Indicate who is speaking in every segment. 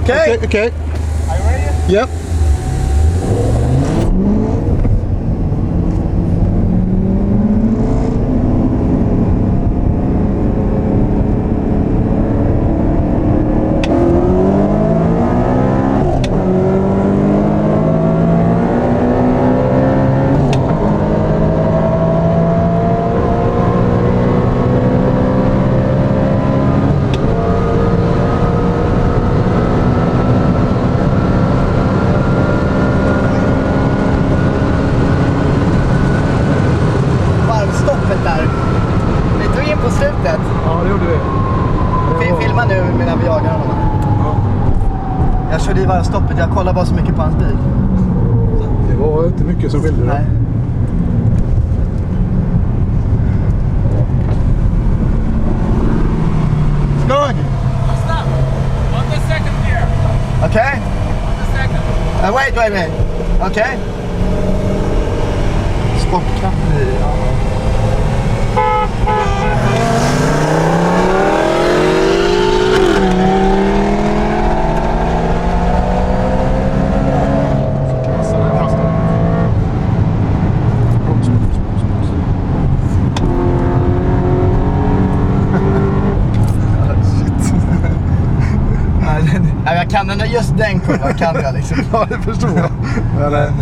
Speaker 1: Okay?
Speaker 2: Okay.
Speaker 1: Are you ready?
Speaker 2: Yep. Ja, det gjorde vi.
Speaker 3: Filma nu medan vi jagar honom.
Speaker 2: Ja.
Speaker 3: Jag körde i varje stoppet, jag kollar bara så mycket på hans bil.
Speaker 2: Det var inte mycket som skilde.
Speaker 3: Nej. Good!
Speaker 1: Stop! On the second gear.
Speaker 3: Okay?
Speaker 1: On the second.
Speaker 3: Wait. Okay? Sportkapp i... Ja. Jag kan den, just den kurvan kan jag liksom.
Speaker 2: Ja, det förstår jag. Men,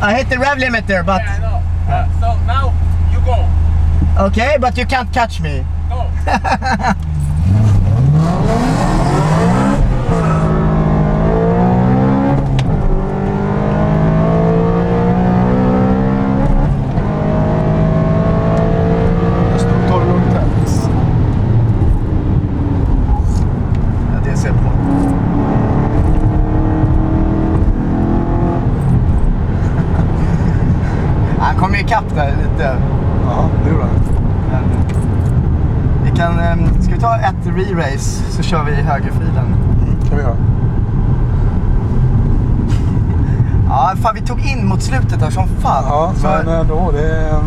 Speaker 3: I hit the rev limiter, but...
Speaker 1: Yeah, I know. So now you go.
Speaker 3: Okay, but you can't catch me.
Speaker 1: Go.
Speaker 3: Kom ikapp där lite.
Speaker 2: ja, det gjorde han.
Speaker 3: Vi kan, ska vi ta ett re-race så kör vi i högerfilen.
Speaker 2: Kan vi göra.
Speaker 3: Ja, fan vi tog in mot slutet där som fan.
Speaker 2: Ja, men då det...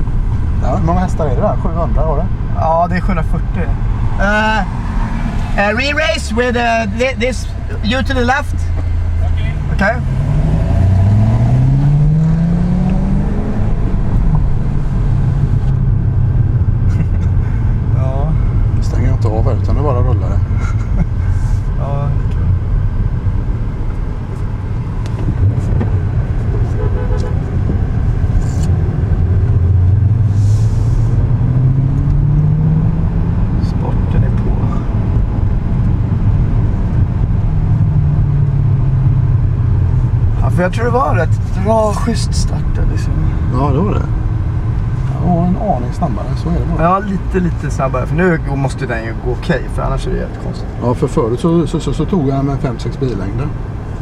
Speaker 2: Ja, hur många hästar är det där? 700 var det?
Speaker 3: Ja, det är 740. Re-race with this, you to the left. Okay.
Speaker 2: Inte av här, utan det bara rullar det.
Speaker 3: Ja, kul. Sporten är på. Ja, för jag tror det var rätt bra schysst startade liksom.
Speaker 2: Ja, det var det. Ja, en aning snabbare, så är det bara.
Speaker 3: Ja, lite snabbare. För nu måste den ju gå okej, för annars är det helt konstigt.
Speaker 2: Ja, för förut så tog jag med 5-6 billängder.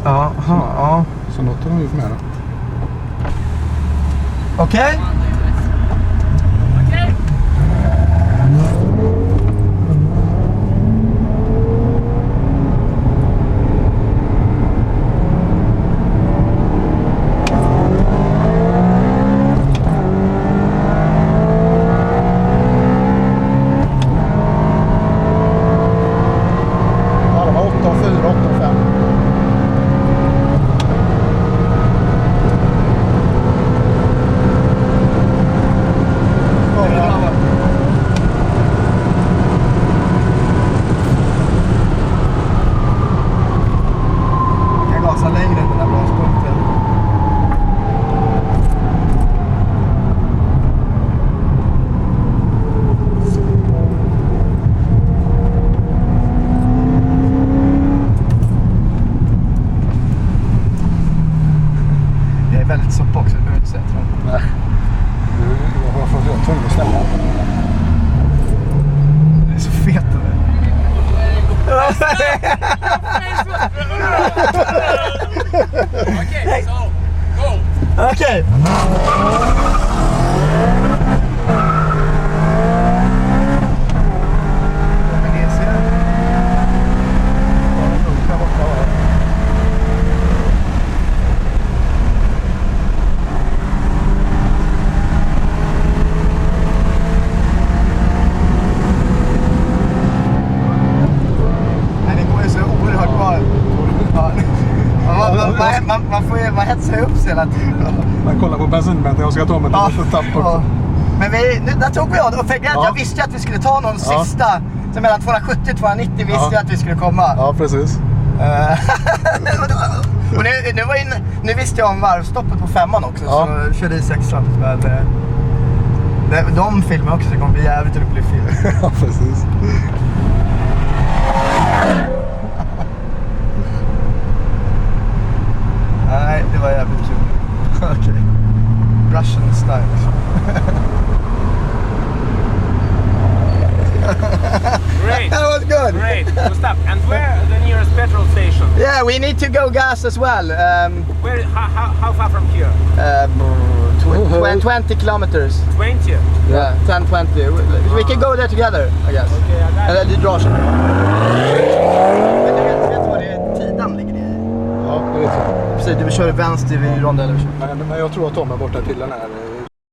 Speaker 3: Ja, ja.
Speaker 2: Så något har de gjort med det.
Speaker 3: Okej?
Speaker 1: Okay.
Speaker 3: Väldigt sopp också, det behöver inte säga.
Speaker 2: Nej. Jag var tvungen att ställa.
Speaker 3: Det är så fet det.
Speaker 1: Okay, so go.
Speaker 3: Okej. hetsar upp sig hela tiden.
Speaker 2: Man kollar på bensinmätaren, jag ska ta mig till ett tapp också.
Speaker 3: Men där tog vi av det. Och jag visste ju att vi skulle ta någon sista. Så mellan 270 och 290 visste jag att vi skulle komma.
Speaker 2: Ja, precis.
Speaker 3: Och nu visste jag om varvstoppet på 5:an också. Så körde i 6:an. De filmar också, så det kommer bli jävligt rolig film.
Speaker 2: Ja, precis.
Speaker 3: Nej, det var jävligt kul. Okej. Russian style.
Speaker 1: Great.
Speaker 3: That was good.
Speaker 1: Great. Good stuff. And where the nearest petrol station?
Speaker 3: Yeah, we need to go gas as well.
Speaker 1: Where? How far from here?
Speaker 3: 20 kilometers.
Speaker 1: 20.
Speaker 3: Yeah, 10-20. We can go there together, I guess.
Speaker 1: Okay, I got
Speaker 3: Eller det drar sig. Men du vet vad det Tidan ligger i?
Speaker 2: Ja, det vet jag.
Speaker 3: Precis, du kör vänster vid rondellen.
Speaker 2: Men jag tror att Tom är borta till den här